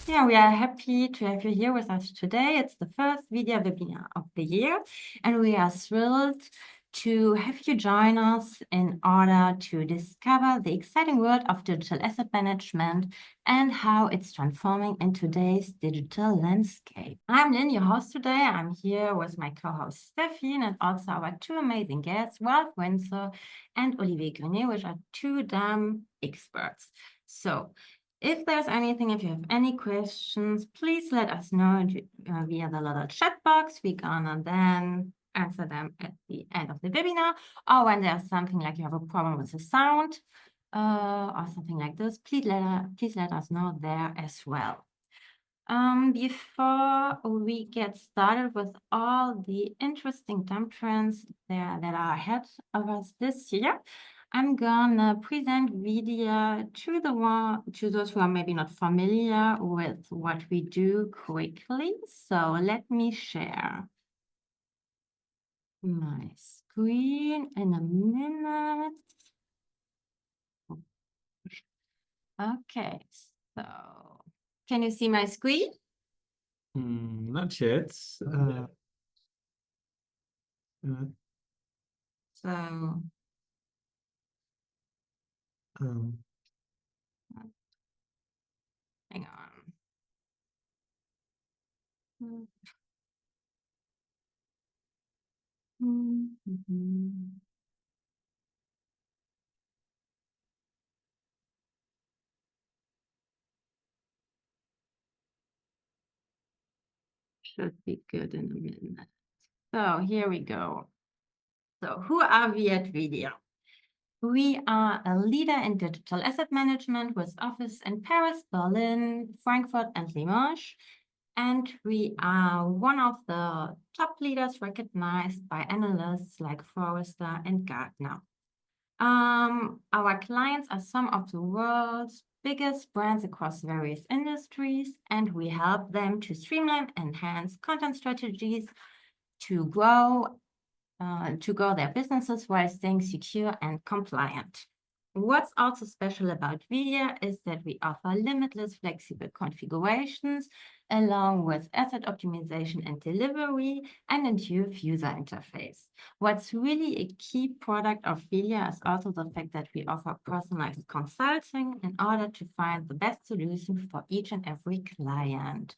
Yeah, we are happy to have you here with us today. It's the first Wedia webinar of the year, and we are thrilled to have you join us in order to discover the exciting world of digital asset management and how it's transforming in today's digital landscape. I'm Lynn, your host today. I'm here with my co-host Steffi and also our two amazing guests, Ralph Windsor and Olivier Grenet, which are two DAM experts. So if there's anything, if you have any questions, please let us know via the little chat box. We're gonna then answer them at the end of the webinar, or when there's something like you have a problem with the sound or something like this, please let us know there as well. Before we get started with all the interesting dump trends that are ahead of us this year, I'm gonna present Wedia to those who are maybe not familiar with what we do quickly. So let me share my screen in a minute. Okay, so can you see my screen? Not yet. So hang on. Should be good in a minute. So here we go. So who are we at Wedia? We are a leader in digital asset management with office in Paris, Berlin, Frankfurt, and Limoges. And we are one of the top leaders recognized by analysts like Forrester and Gartner. Our clients are some of the world's biggest brands across various industries, and we help them to streamline and enhance content strategies to grow their businesses while staying secure and compliant. What's also special about Wedia is that we offer limitless flexible configurations along with asset optimization and delivery and intuitive user interface. What's really a key product of Wedia is also the fact that we offer personalized consulting in order to find the best solution for each and every client.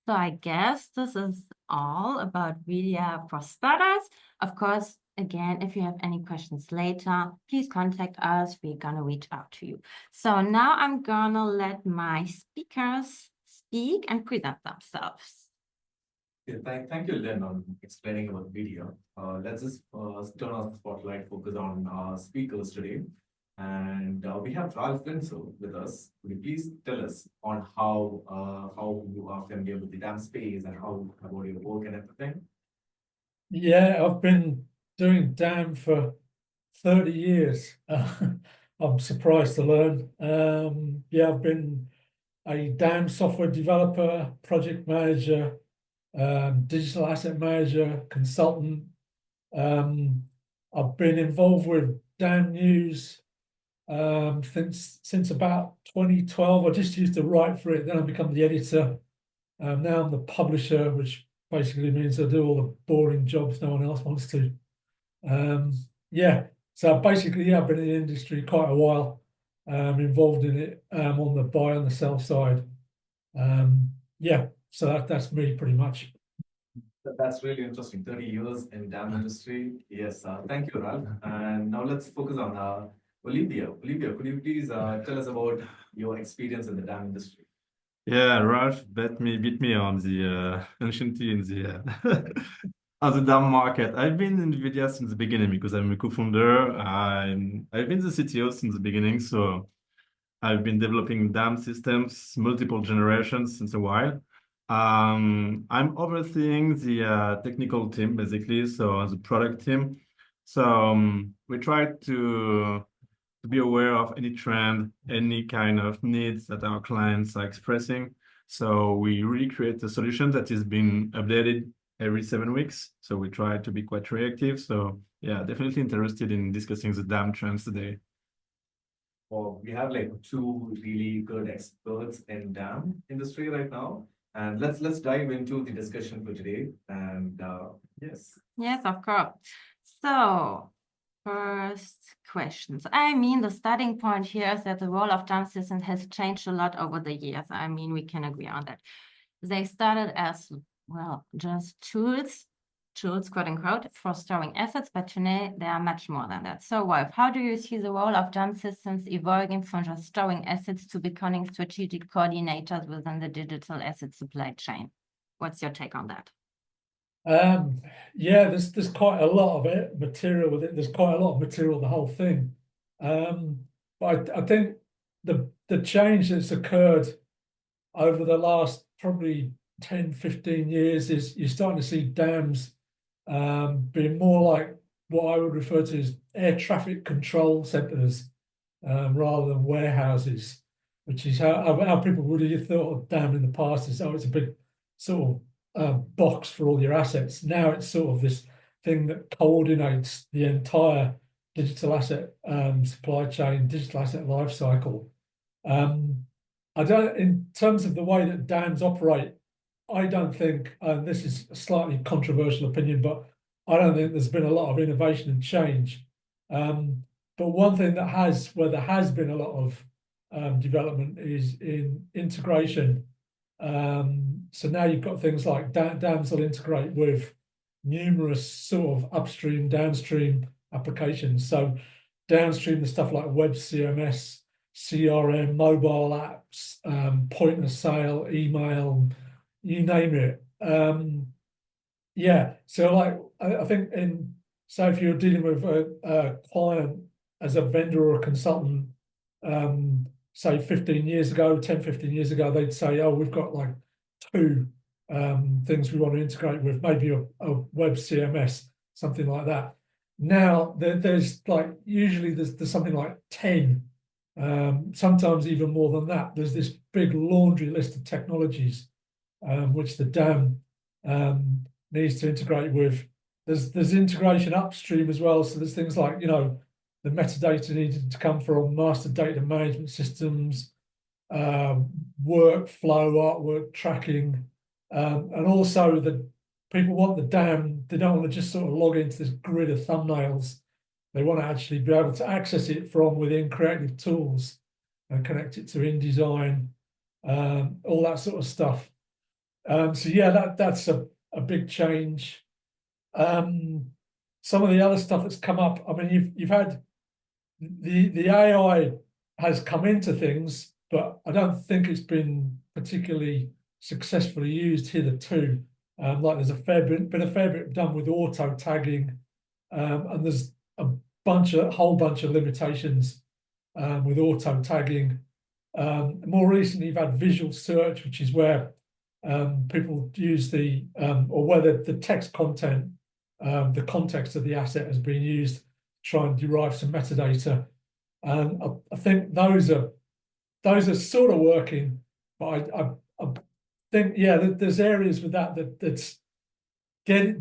So I guess this is all about Wedia for starters. Of course, again, if you have any questions later, please contact us. We're gonna reach out to you. So now I'm gonna let my speakers speak and present themselves. Yeah, thank you, Lynn, on explaining about video. Let's just turn our spotlight focus on our speakers today. And we have Ralph Windsor with us. Could you please tell us on how you are familiar with the DAM space and how about your work and everything? Yeah, I've been doing DAM for 30 years. I'm surprised to learn. Yeah, I've been a DAM software developer, project manager, digital asset manager, consultant. I've been involved with DAM news since about 2012. I just used to write for it, then I become the editor. Now I'm the publisher, which basically means I do all the boring jobs no one else wants to. Yeah, so basically, yeah, I've been in the industry quite a while, involved in it on the buy and the sell side. Yeah, so that's me pretty much. That's really interesting. 30 years in DAM industry. Yes, thank you, Ralph. And now let's focus on Olivier. Olivier, could you please tell us about your experience in the DAM industry? Yeah, Ralph beat me on the anciency in the on the DAM market. I've been in Wedia since the beginning because I'm a co-founder. I've been the CTO since the beginning, so I've been developing DAM systems, multiple generations since a while. I'm overseeing the technical team basically, so the product team. So we try to be aware of any trend, any kind of needs that our clients are expressing. So we really create a solution that is being updated every 7 weeks. So we try to be quite reactive. So yeah, definitely interested in discussing the DAM trends today. we have like two really good experts in dam industry right now. And let's dive into the discussion for today. And yes. Yes, of course. So, first questions. I mean, the starting point here is that the role of dam systems has changed a lot over the years. I mean, we can agree on that. They started as, well, just tools, quote unquote, for storing assets, but today they are much more than that. So, Wolf, how do you see the role of dam systems evolving from just storing assets to becoming strategic coordinators within the digital asset supply chain? What's your take on that? Yeah, there's quite a lot of material with it. There's quite a lot of material, the whole thing. But I think the change that's occurred over the last probably 10, 15 years is you're starting to see dams being more like what I would refer to as air traffic control centers rather than warehouses, which is how people would have thought of dam in the past is, oh, it's a big sort of box for all your assets. Now it's sort of this thing that coordinates the entire digital asset supply chain, digital asset life cycle. I don't, in terms of the way that dams operate, I don't think, and this is a slightly controversial opinion, but I don't think there's been a lot of innovation and change. But one thing where there has been a lot of development is in integration. So now you've got things like dams will integrate with numerous sort of upstream, downstream applications. So downstream, the stuff like web CMS, CRM, mobile apps, point of sale, email, you name it. Yeah, so like I think so if you're dealing with a client as a vendor or a consultant, say 15 years ago, 10, 15 years ago, they'd say, oh, we've got like two things we want to integrate with, maybe a web CMS, something like that. Now there's like, usually there's something like 10, sometimes even more than that. There's this big laundry list of technologies which the dam needs to integrate with. There's integration upstream as well. So there's things like, the metadata needed to come from master data management systems, workflow, artwork tracking, and also the people want the dam. They don't want to just sort of log into this grid of thumbnails. They want to actually be able to access it from within creative tools and connect it to InDesign, all that sort of stuff. So yeah, that's a big change. Some of the other stuff that's come up, I mean, you've had the AI has come into things, but I don't think it's been particularly successfully used hitherto. Like there's been a fair bit done with auto tagging, and there's a whole bunch of limitations with auto tagging. More recently, you've had visual search, which is where people use or where the text content, the context of the asset has been used to try and derive some metadata. And I think those are sort of working, but I think, yeah, there's areas with that's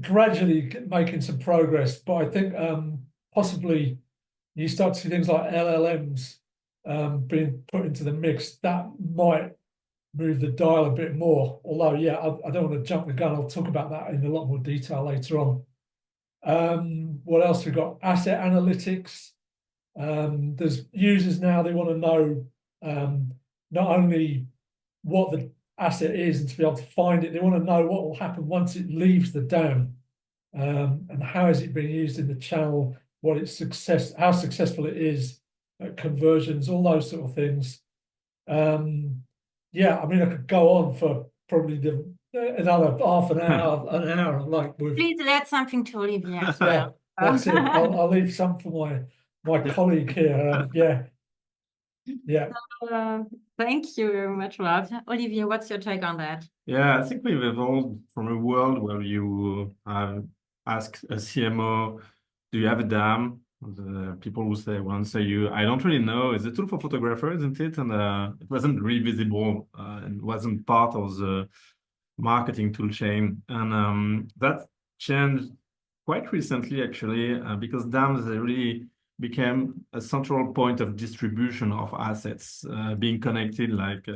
gradually making some progress. But I think possibly you start to see things like LLMs being put into the mix. That might move the dial a bit more. Although, yeah, I don't want to jump the gun. I'll talk about that in a lot more detail later on. What else we've got? Asset analytics. There's users now, they want to know not only what the asset is and to be able to find it, they want to know what will happen once it leaves the dam, and how is it being used in the channel, how successful it is at conversions, all those sort of things. Yeah, I mean, I could go on for probably another half an hour, like with. Please add something to Olivier as Yeah, well. that's it. I'll leave some for my colleague here. Yeah. Thank you very much, Rob. Olivier, what's your take on that? Yeah, I think we've evolved from a world where you ask a CMO, do you have a dam? The people who say, I don't really know. It's a tool for photographers, isn't it? And it wasn't really visible and wasn't part of the marketing tool chain. And that changed quite recently, actually, because dams, they really became a central point of distribution of assets, being connected, like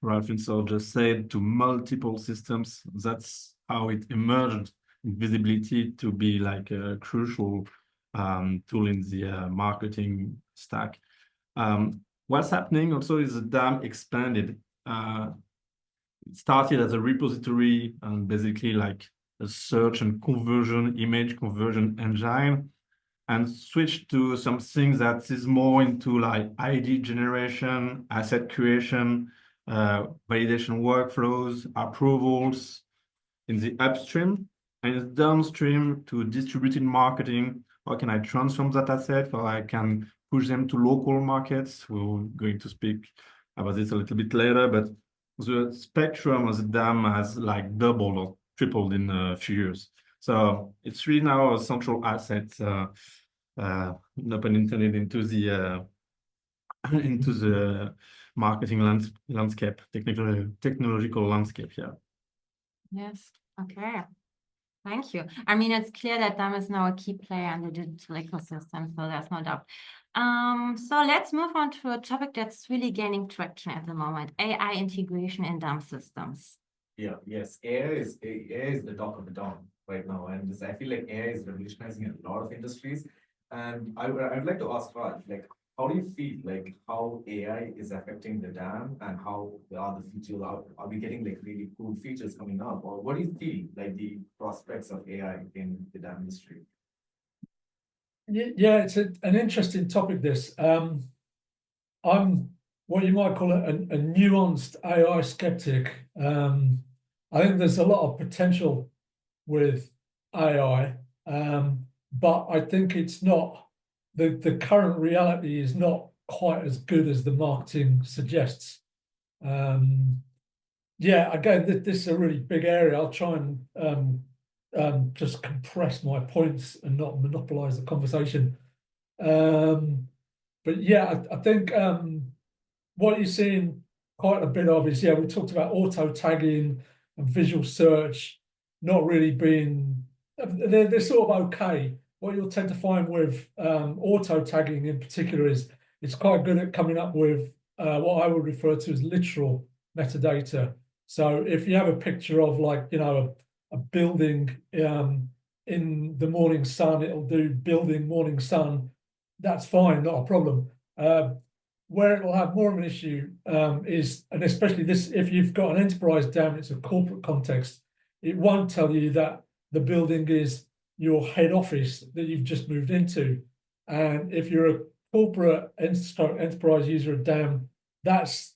Ralph Windsor just said, to multiple systems. That's how it emerged in visibility to be like a crucial tool in the marketing stack. What's happening also is the DAM expanded. It started as a repository and basically like a search and conversion, image conversion engine, and switched to something that is more into like ID generation, asset creation, validation workflows, approvals in the upstream, and it's downstream to distributed marketing. How can I transform that asset? How I can push them to local markets? We're going to speak about this a little bit later, but the spectrum of the DAM has like doubled or tripled in a few years. So it's really now a central asset, no pun intended, into the into the marketing landscape, technological landscape. Yeah. Yes. Okay. Thank you. I mean, it's clear that DAM is now a key player in the digital ecosystem, so there's no doubt. So let's move on to a topic that's really gaining traction at the moment: AI integration in DAM systems. Yeah, yes, AI is the talk of the town right now, and I feel like AI is revolutionizing a lot of industries. And I'd like to ask Raj, like, how do you feel like how AI is affecting the DAM, and how are the features are we getting like really cool features coming up, or what do you feel like the prospects of AI in the DAM industry? Yeah, it's an interesting topic, this. I'm what you might call a nuanced AI skeptic. I think there's a lot of potential with AI, but I think it's not, the current reality is not quite as good as the marketing suggests. Yeah, again, this is a really big area. I'll try and just compress my points and not monopolize the conversation. But yeah, I think what you're seeing quite a bit of is, yeah, we talked about auto tagging and visual search not really being, they're sort of okay. What you'll tend to find with auto tagging in particular is it's quite good at coming up with what I would refer to as literal metadata. So if you have a picture of, like, you know, a building in the morning sun, it'll do building morning sun. That's fine, not a problem. Where it will have more of an issue is, and especially this, if you've got an enterprise DAM, it's a corporate context, it won't tell you that the building is your head office that you've just moved into. And if you're a corporate enterprise user of DAM, that's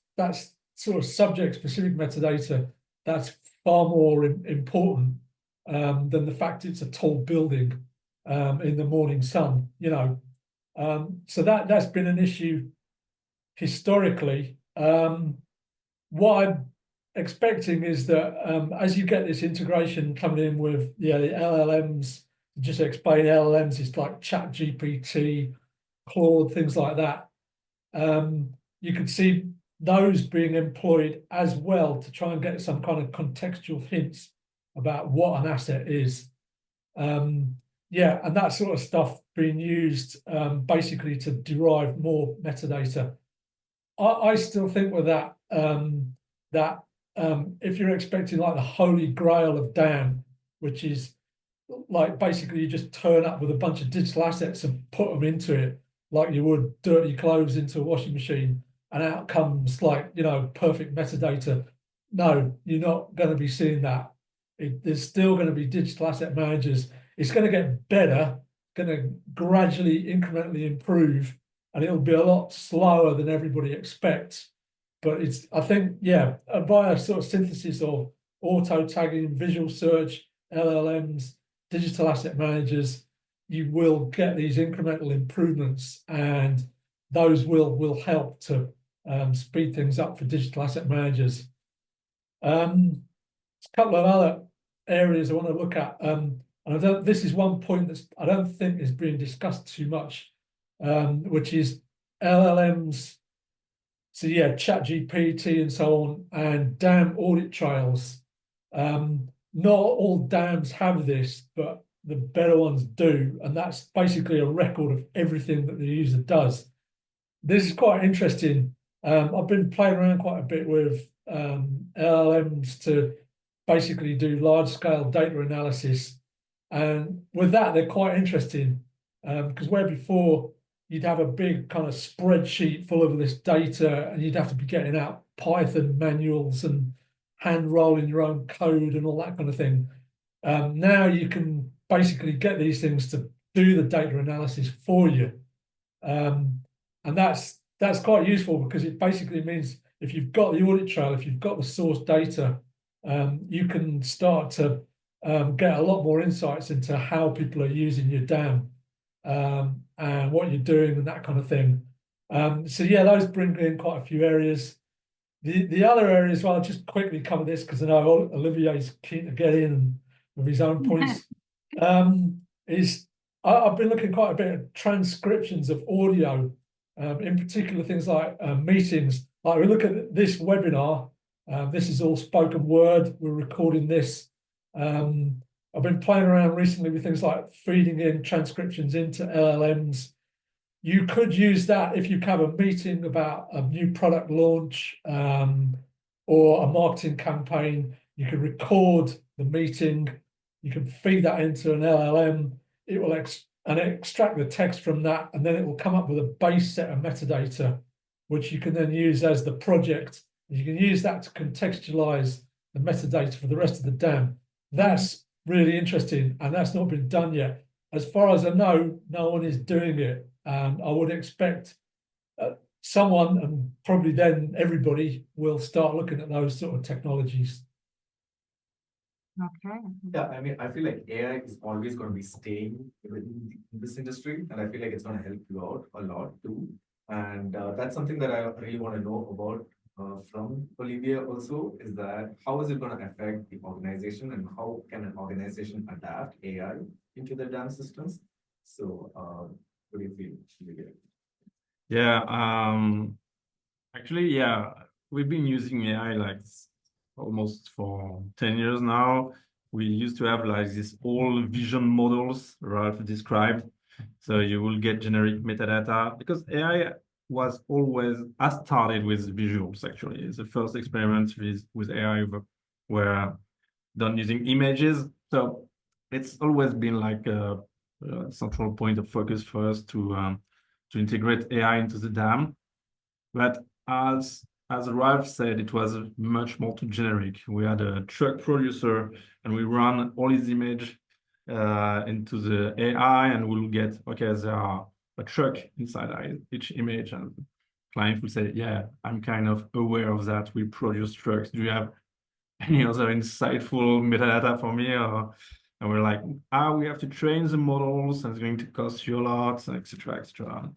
sort of subject-specific metadata that's far more important than the fact it's a tall building in the morning sun, you know. So that's been an issue historically. What I'm expecting is that as you get this integration coming in with the LLMs, just to explain LLMs, it's like ChatGPT, Claude, things like that. You can see those being employed as well to try and get some kind of contextual hints about what an asset is. Yeah, and that sort of stuff being used basically to derive more metadata. I still think with that, if you're expecting like the holy grail of DAM, which is like basically you just turn up with a bunch of digital assets and put them into it like you would dirty clothes into a washing machine, and out comes, like, you know, perfect metadata. No, you're not going to be seeing that. There's still going to be digital asset managers. It's going to get better, going to gradually, incrementally improve, and it'll be a lot slower than everybody expects. But it's, I think, yeah, by a sort of synthesis of auto tagging, visual search, LLMs, digital asset managers, you will get these incremental improvements, and those will help to speed things up for digital asset managers. A couple of other areas I want to look at, and this is one point that I don't think is being discussed too much, which is LLMs. So yeah, ChatGPT and so on, and DAM audit trails. Not all DAMs have this, but the better ones do, and that's basically a record of everything that the user does. This is quite interesting. I've been playing around quite a bit with LLMs to basically do large-scale data analysis, and with that, they're quite interesting because where before you'd have a big kind of spreadsheet full of this data, and you'd have to be getting out Python manuals and hand rolling your own code and all that kind of thing. Now you can basically get these things to do the data analysis for you. And that's quite useful because it basically means if you've got the audit trail, if you've got the source data, you can start to get a lot more insights into how people are using your dam and what you're doing and that kind of thing. So yeah, those bring in quite a few areas. The other areas, well, I'll just quickly cover this because I know Olivier is keen to get in and with his own points. I've been looking quite a bit at transcriptions of audio, in particular things like meetings. Like we look at this webinar, this is all spoken word, we're recording this. I've been playing around recently with things like feeding in transcriptions into LLMs. You could use that if you have a meeting about a new product launch or a marketing campaign. You can record the meeting, you can feed that into an LLM, it will extract the text from that, and then it will come up with a base set of metadata, which you can then use as the project. You can use that to contextualize the metadata for the rest of the dam. That's really interesting, and that's not been done yet. As far as I know, no one is doing it. I would expect someone, and probably then everybody, will start looking at those sort of technologies. Okay. Yeah, I mean, I feel like AI is always going to be staying in this industry, and I feel like it's going to help you out a lot too. And that's something that I really want to know about from Olivier also, is that how is it going to affect the organization and how can an organization adapt AI into their dam systems? So what do you feel, Olivier? Yeah, actually, yeah, we've been using AI like almost for 10 years now. We used to have like these old vision models Ralph described. So you will get generic metadata because AI was always, I started with visuals actually. The first experiments with AI were done using images. So it's always been like a central point of focus for us to integrate AI into the dam. But as Ralph said, it was much more too generic. We had a truck producer and we run all his image into the AI, and we'll get, okay, there are a truck inside each image, and client will say, yeah, I'm kind of aware of that. We produce trucks. Do you have any other insightful metadata for me? And we're like, we have to train the models, and it's going to cost you a lot, etc., etc.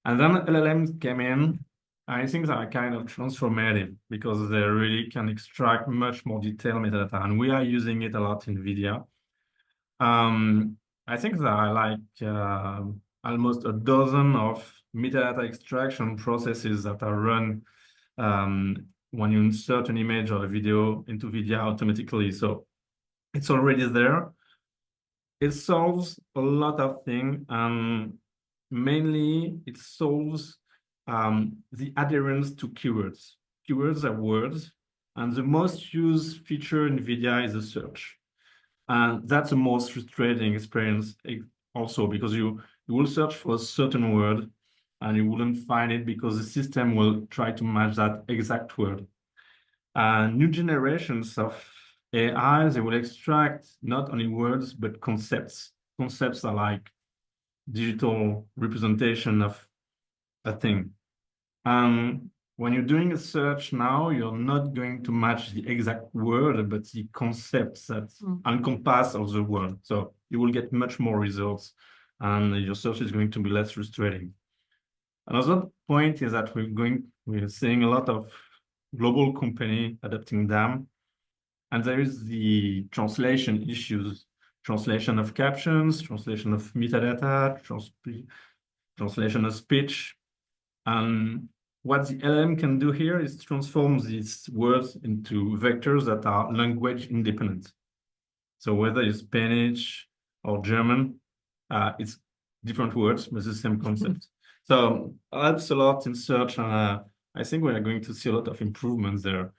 And then LLMs came in. I think they are kind of transformative because they really can extract much more detailed metadata, and we are using it a lot in Wedia. I think there are like almost a dozen of metadata extraction processes that are run when you insert an image or a video into Wedia automatically. So it's already there. It solves a lot of things, and mainly it solves the adherence to keywords. Keywords are words, and the most used feature in Wedia is the search. And that's the most frustrating experience also, because you will search for a certain word and you wouldn't find it because the system will try to match that exact word. New generations of AI, they will extract not only words, but concepts. Concepts are like digital representation of a thing. When you're doing a search now, you're not going to match the exact word, but the concepts that encompass of the word. So you will get much more results, and your search is going to be less frustrating. Another point is that we're seeing a lot of global company adopting them, and there is the translation issues, translation of captions, translation of metadata, translation of speech. And what the LLM can do here is transform these words into vectors that are language independent. So whether it's Spanish, or German. It's different words, but the same concept. So helps a lot in search, and I think we are going to see a lot of improvements there.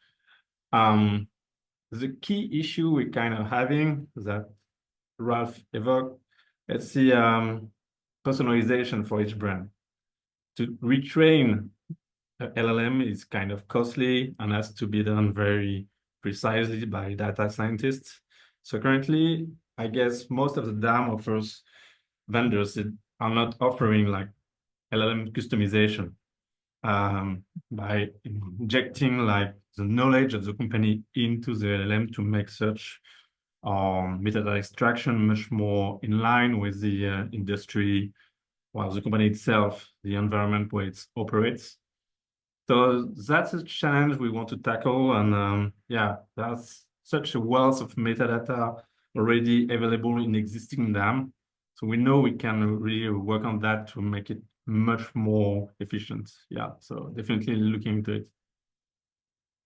The key issue we're kind of having that Ralph evoked, it's the personalization for each brand. To retrain a LLM is kind of costly and has to be done very precisely by data scientists. So currently, I guess most of the DAM offers vendors that are not offering like LLM customization by injecting like the knowledge of the company into the LLM to make search metadata extraction much more in line with the industry, well, the company itself, the environment where it operates. So that's a challenge we want to tackle. And yeah, that's such a wealth of metadata already available in existing DAM. So we know we can really work on that to make it much more efficient. Yeah, so definitely looking into it.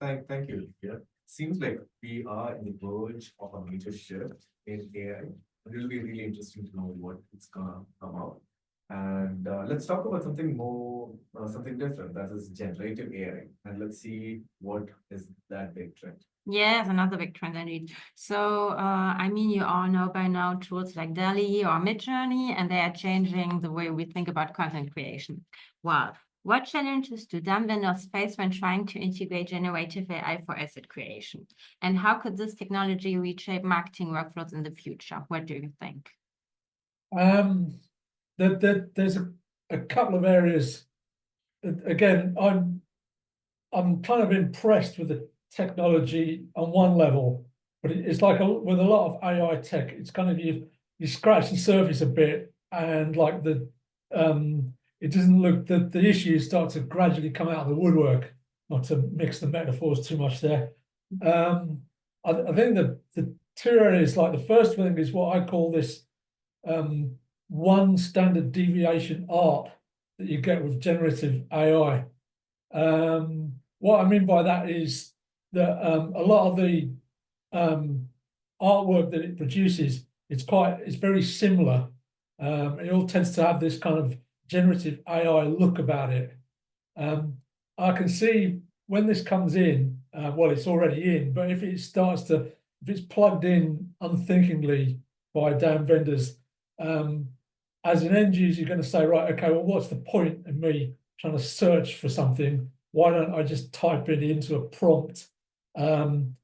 Thank you, Olivier. Seems like we are in the verge of a major shift in AI. It'll be really interesting to know what it's gonna come out. And let's talk about something more, something different. That is generative AI. And let's see what is that big trend. Yes, another big trend indeed. So, I mean, you all know by now tools like DALL-E or Midjourney, and they are changing the way we think about content creation. Well, what challenges do DAM vendors face when trying to integrate generative AI for asset creation? And how could this technology reshape marketing workflows in the future? What do you think? There's a couple of areas. Again, I'm kind of impressed with the technology on one level, but it's like with a lot of AI tech, it's kind of you scratch the surface a bit, and like it doesn't look the issues start to gradually come out of the woodwork. Not to mix the metaphors too much there. I think the two areas, like the first thing is what I call this one standard deviation art that you get with generative AI. What I mean by that is that a lot of the artwork that it produces, it's very similar. It all tends to have this kind of generative AI look about it. I can see when this comes in, well, it's already in, but if it's plugged in unthinkingly by DAM vendors, as an end user, you're going to say, right, okay, well, what's the point in me trying to search for something? Why don't I just type it into a prompt, and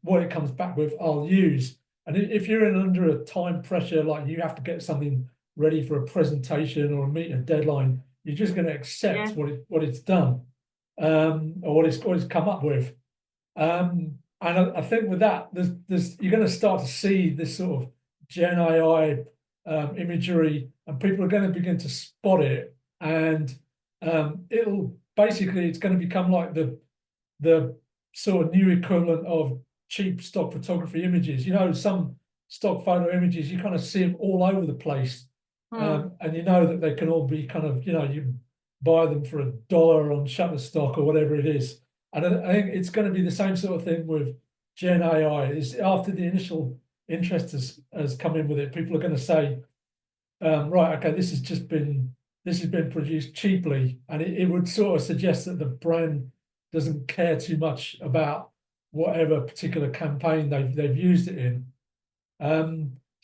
what it comes back with, I'll use. And if you're under a time pressure, like you have to get something ready for a presentation or meet a deadline, you're just going to accept what it's done, or what it's come up with. And I think with that, you're going to start to see this sort of Gen AI imagery, and people are going to begin to spot it, and it's going to become like the sort of new equivalent of cheap stock photography images. You know, some stock photo images, you kind of see them all over the place. And you know that they can all be kind of, you buy them for $1 on Shutterstock or whatever it is. And I think it's going to be the same sort of thing with Gen AI. Is after the initial interest has come in with it, people are going to say, right, okay, this has been produced cheaply, and it would sort of suggest that the brand doesn't care too much about whatever particular campaign they've used it in.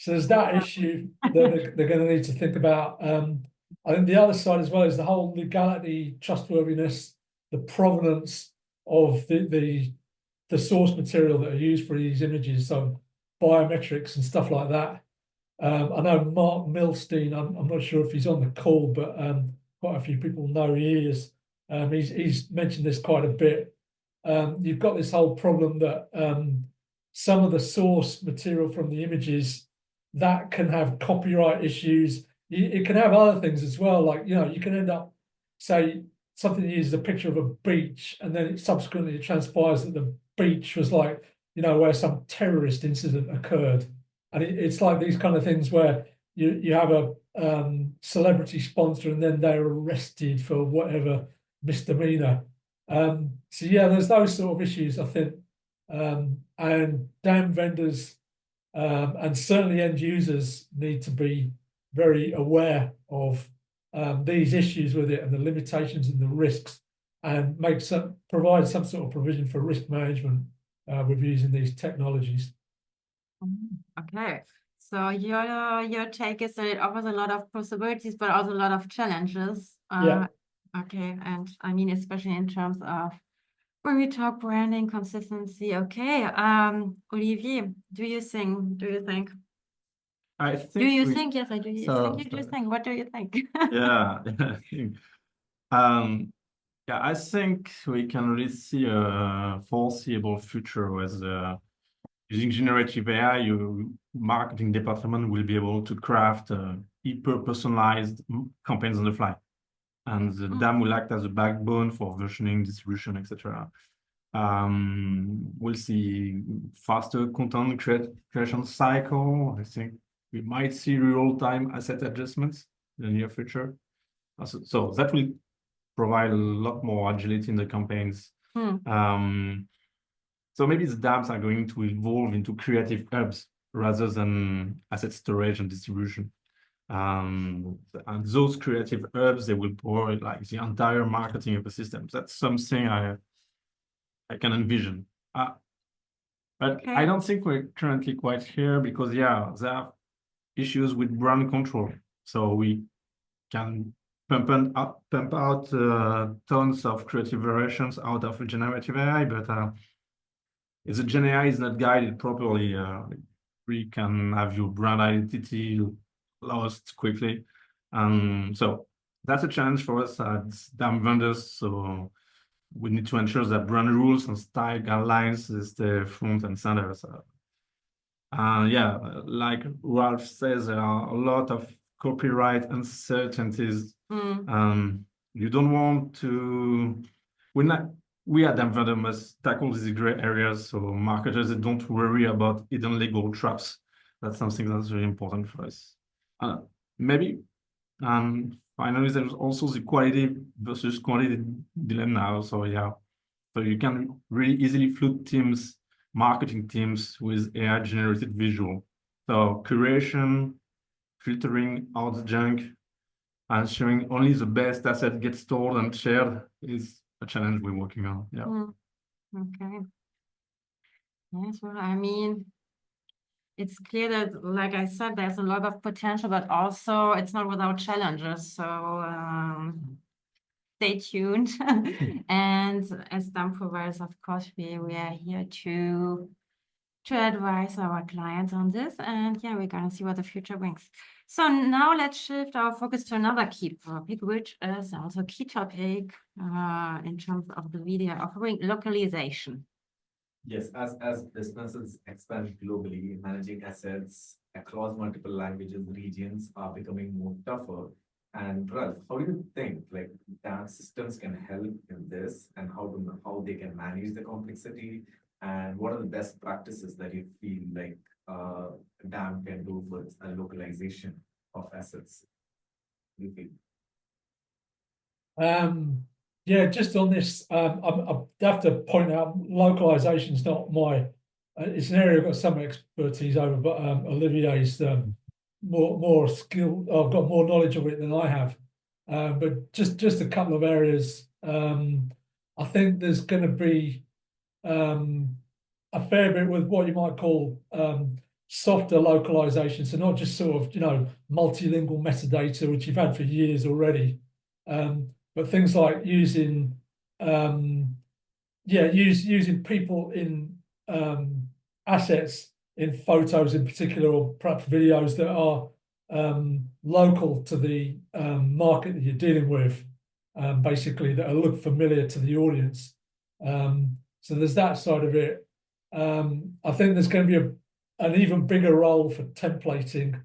So there's that issue that they're going to need to think about. I think the other side as well is the whole legality, trustworthiness, the provenance of the source material that are used for these images, so biometrics and stuff like that. I know Mark Milstein, I'm not sure if he's on the call, but quite a few people know he is. He's mentioned this quite a bit. You've got this whole problem that some of the source material from the images that can have copyright issues. It can have other things as well, like, you can end up, say, something that uses a picture of a beach, and then subsequently it transpires that the beach was like, where some terrorist incident occurred. And it's like these kind of things where you have a celebrity sponsor and then they're arrested for whatever misdemeanor. So yeah, there's those sort of issues, I think. And DAM vendors And certainly end users need to be very aware of these issues with it and the limitations and the risks, and provide some sort of provision for risk management with using these technologies. Okay, so your take is that it offers a lot of possibilities, but also a lot of challenges. Yeah. Okay, and I mean, especially in terms of when we talk branding, consistency. Okay, Olivier, do you think? I Do think you we, think? Yes, I do. You so, think? You do think? What do you think? yeah, I think, yeah, I think we can really see a foreseeable future with using generative AI. Your marketing department will be able to craft hyper-personalized campaigns on the fly, and the DAM will act as a backbone for versioning, distribution, etc. We'll see faster content creation cycle. I think we might see real-time asset adjustments in the near future. So that will provide a lot more agility in the campaigns. So maybe the DAMs are going to evolve into creative hubs rather than asset storage and distribution. And those creative hubs, they will power like the entire marketing ecosystem. That's something I can envision. But Okay. I don't think we're currently quite here because, yeah, there are issues with brand control. So we can pump out tons of creative variations out of generative AI, but if the Gen AI is not guided properly, we can have your brand identity lost quickly. So that's a challenge for us as DAM vendors. So we need to ensure that brand rules and style guidelines stay front and center. So, yeah, like Ralph says, there are a lot of copyright uncertainties. You don't want to. We at DAM vendor must tackle these gray areas, so marketers don't worry about hidden legal traps. That's something that's really important for us. Maybe. Finally, there's also the quality versus quantity dilemma now. So yeah, so you can really easily flood teams, marketing teams with AI generated visual. So curation, filtering out the junk, and ensuring only the best asset gets stored and shared is a challenge we're working on. Yeah. Okay. Yes, well, I mean, it's clear that, like I said, there's a lot of potential, but also it's not without challenges. So stay tuned. And as DAM providers, of course, we are here to advise our clients on this. And yeah, we're gonna see what the future brings. So now let's shift our focus to another key topic, which is also a key topic in terms of the video offering, localization. Yes, as businesses expand globally, managing assets across multiple languages, regions are becoming more tougher. And Ralph, how do you think like DAM systems can help in this, and how they can manage the complexity, and what are the best practices that you feel like DAM can do for a localization of assets? What do you feel? Yeah, just on this, I have to point out localization is not my. It's an area I've got some expertise over, but Olivier's more skill. I've got more knowledge of it than I have. But just a couple of areas. I think there's going to be a fair bit with what you might call softer localization. So not just sort of multilingual metadata, which you've had for years already. But things like using using people in assets in photos in particular, or perhaps videos that are local to the market that you're dealing with, basically that look familiar to the audience. So there's that side of it. I think there's going to be an even bigger role for templating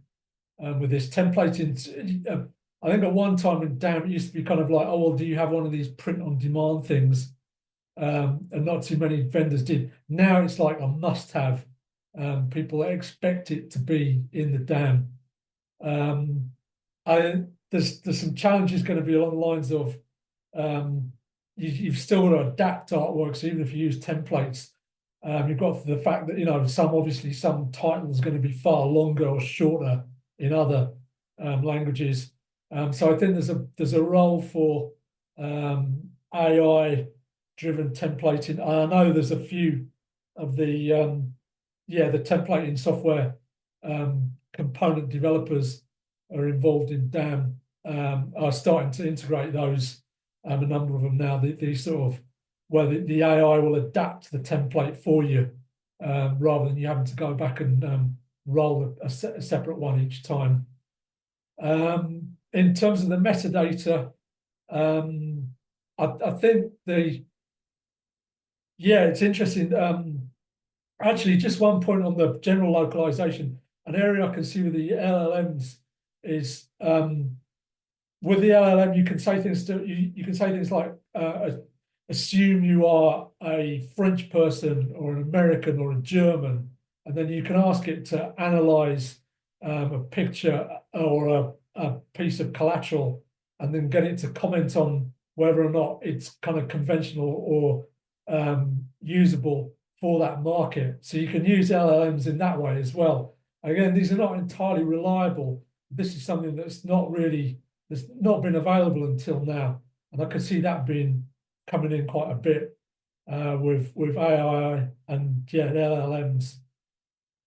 with this templating. I think at one time in DAM, it used to be kind of like, oh, well, do you have one of these print on demand things? And not too many vendors did. Now it's like a must have. People expect it to be in the DAM. There's some challenges going to be along the lines of you've still got to adapt artwork. So even if you use templates, You've got the fact that, you know, obviously some titles are going to be far longer or shorter in other languages. So I think there's a role for AI-driven templating. I know there's a few of the the templating software component developers are involved in DAM, are starting to integrate those. A number of them now. These sort of where the AI will adapt the template for you, rather than you having to go back and roll a separate one each time. In terms of the metadata, I think it's interesting. Actually, just one point on the general localization. An area I can see with the LLMs is with the LLM, you can say things like assume you are a French person or an American or a German, and then you can ask it to analyze a picture or a piece of collateral, and then get it to comment on whether or not it's kind of conventional or usable for that market. So you can use LLMs in that way as well. Again, these are not entirely reliable. This is something that's not been available until now, and I can see that being coming in quite a bit with AI and LLMs.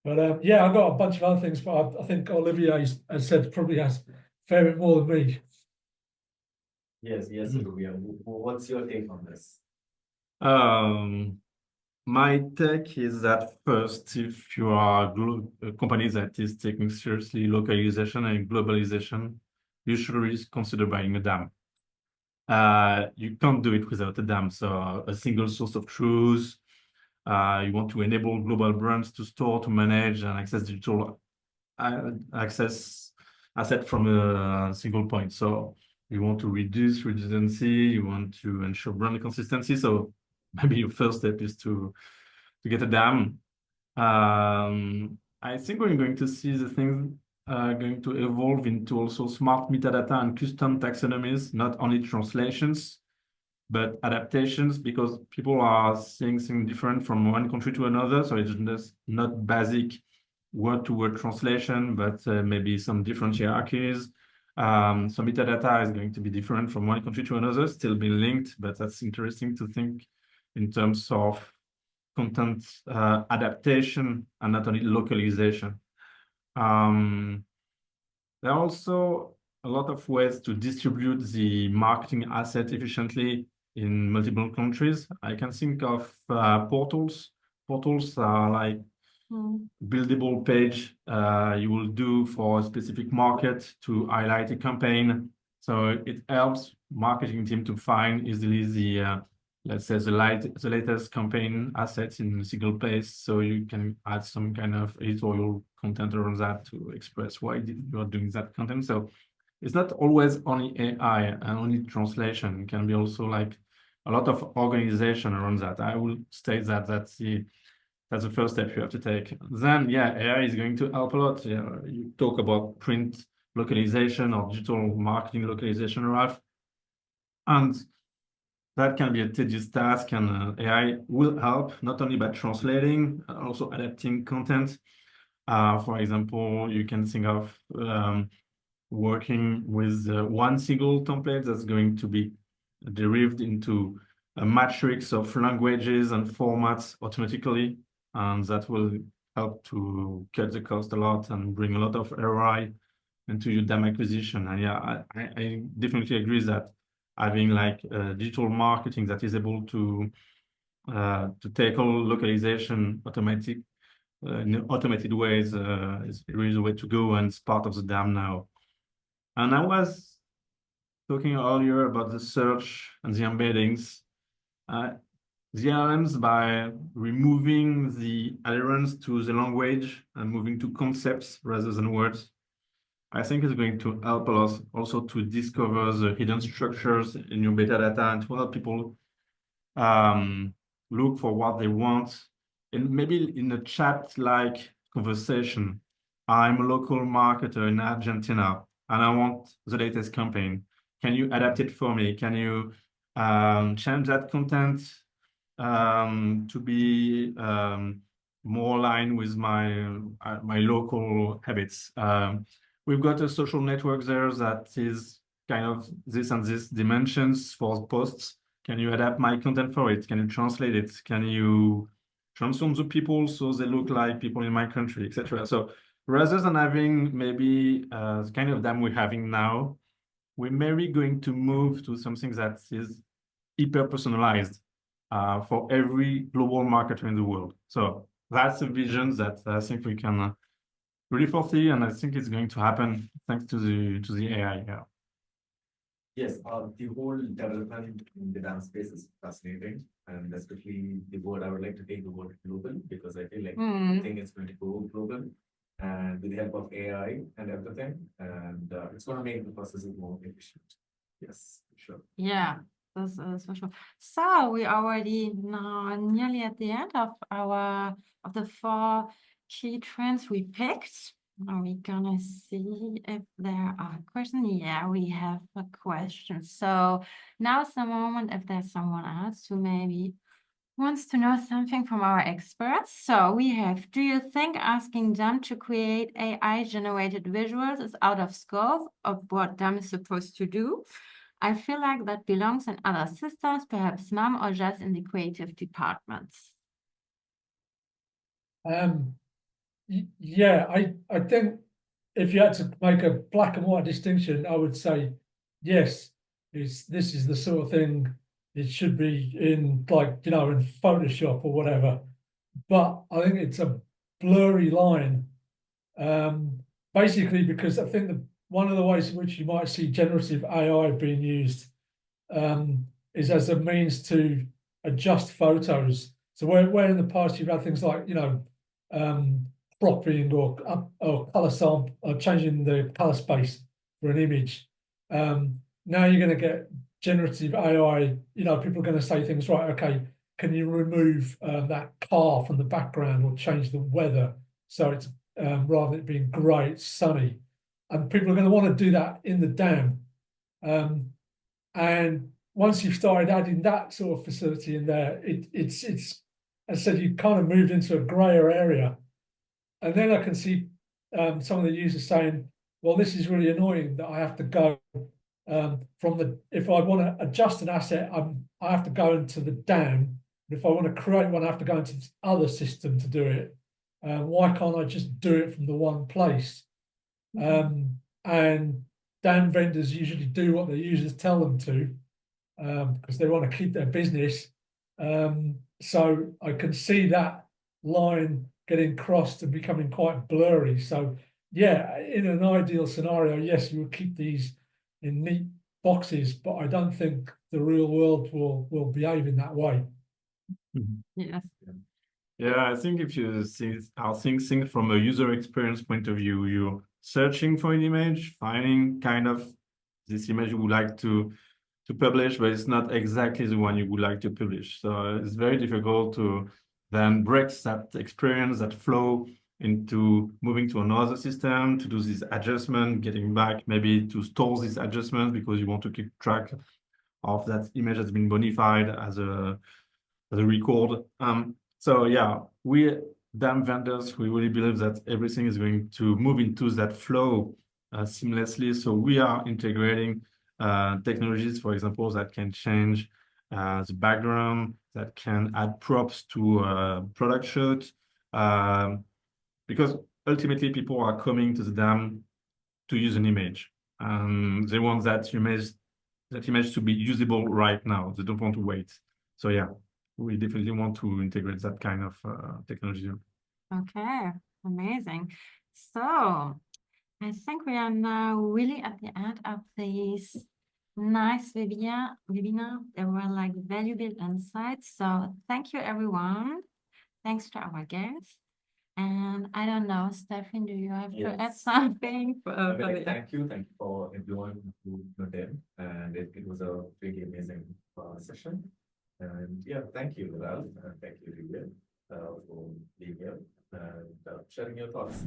But I've got a bunch of other things, but I think Olivier has said probably has a fair bit more than me. Yes, Olivier. What's your take on this? My take is that first, if you are a company that is taking seriously localization and globalization, you should really consider buying a DAM. You can't do it without a DAM. So a single source of truth. You want to enable global brands to store, to manage, and access digital access asset from a single point. So you want to reduce redundancy. You want to ensure brand consistency. So maybe your first step is to get a DAM. I think we're going to see the things going to evolve into also smart metadata and custom taxonomies, not only translations, but adaptations, because people are seeing things different from one country to another. So it's just not basic word-to-word translation, but maybe some different hierarchies. So metadata is going to be different from one country to another, still being linked, but that's interesting to think in terms of content adaptation and not only localization. There are also a lot of ways to distribute the marketing asset efficiently in multiple countries. I can think of portals. Portals are like buildable page you will do for a specific market to highlight a campaign. So it helps marketing team to find easily the let's say the latest campaign assets in a single place. So you can add some kind of editorial content around that to express why you are doing that content. So it's not always only AI and only translation. It can be also like a lot of organization around that. I will state that that's the first step you have to take. Then, AI is going to help a lot. You talk about print localization or digital marketing localization, Ralph. And that can be a tedious task, and AI will help not only by translating, also adapting content. For example, you can think of working with one single template that's going to be derived into a matrix of languages and formats automatically, and that will help to cut the cost a lot and bring a lot of ROI into your DAM acquisition. And I definitely agree that having like digital marketing that is able to tackle localization in automated ways is really the way to go, and it's part of the DAM now. And I was talking earlier about the search and the embeddings. The LLMs, by removing the adherence to the language and moving to concepts rather than words, I think is going to help us also to discover the hidden structures in your metadata and to help people look for what they want. And maybe in a chat-like conversation, I'm a local marketer in Argentina and I want the latest campaign. Can you adapt it for me? Can you change that content to be more aligned with my local habits. We've got a social network there that is kind of this and this dimensions for posts. Can you adapt my content for it? Can you translate it? Can you transform the people so they look like people in my country, etc.? So rather than having maybe the kind of DAM we're having now, we're maybe going to move to something that is hyper personalized for every global marketer in the world. So that's a vision that I think we can really foresee, and I think it's going to happen thanks to the AI. Yeah. Yes, the whole development in the dance space is fascinating, and especially the word I would like to take the word global, because I feel like the thing is going to go global, and with the help of AI and everything, and it's going to make the processes more efficient. Yes, sure. Yeah, this is for sure. So we already now nearly at the end of the 4 key trends we picked. Now we're gonna see if there are questions. Yeah, we have a question. So now's the moment if there's someone else who maybe wants to know something from our experts. So we have, do you think asking them to create AI-generated visuals is out of scope of what them is supposed to do? I feel like that belongs in other systems, perhaps none or just in the creative departments. Yeah, I think if you had to make a black and white distinction, I would say yes, this is the sort of thing it should be in, like, you know, in Photoshop or whatever. But I think it's a blurry line, basically because I think that one of the ways in which you might see generative AI being used is as a means to adjust photos. So where in the past you've had things like, you know, cropping or color sample or changing the color space for an image. Now you're going to get generative AI. You know, people are going to say things, right? Okay, can you remove that car from the background or change the weather so it's rather than it being grey, it's sunny, and people are going to want to do that in the DAM. And once you've started adding that sort of facility in there, it's as I said, you kind of moved into a grayer area. And then I can see some of the users saying, well, this is really annoying that I have to go from the, if I want to adjust an asset, I have to go into the DAM. If I want to create one, I have to go into this other system to do it. Why can't I just do it from the one place? And DAM vendors usually do what their users tell them to because they want to keep their business. So I can see that line getting crossed and becoming quite blurry. So yeah, in an ideal scenario, yes, you would keep these in neat boxes, but I don't think the real world will behave in that way. Yes. Yeah, I think if you think from a user experience point of view, you're searching for an image, finding kind of this image you would like to publish, but it's not exactly the one you would like to publish. So it's very difficult to then break that experience, that flow into moving to another system, to do this adjustment, getting back, maybe to store this adjustment because you want to keep track of that image that's been bonified as a record. So yeah, we DAM vendors, we really believe that everything is going to move into that flow seamlessly. So we are integrating technologies, for example, that can change the background, that can add props to product shots, because ultimately people are coming to the DAM to use an image. They want that image to be usable right now. They don't want to wait. So yeah, we definitely want to integrate that kind of technology. Okay, amazing. So I think we are now really at the end of this nice webinar. There were like valuable insights. So thank you, everyone. Thanks to our guests. And I don't know, Stefan, do you have to add Yes. something? Thank you for everyone who attended, and it was a really amazing session. And yeah, thank you, Ralph, and thank you, Olivier, for being here and sharing your thoughts.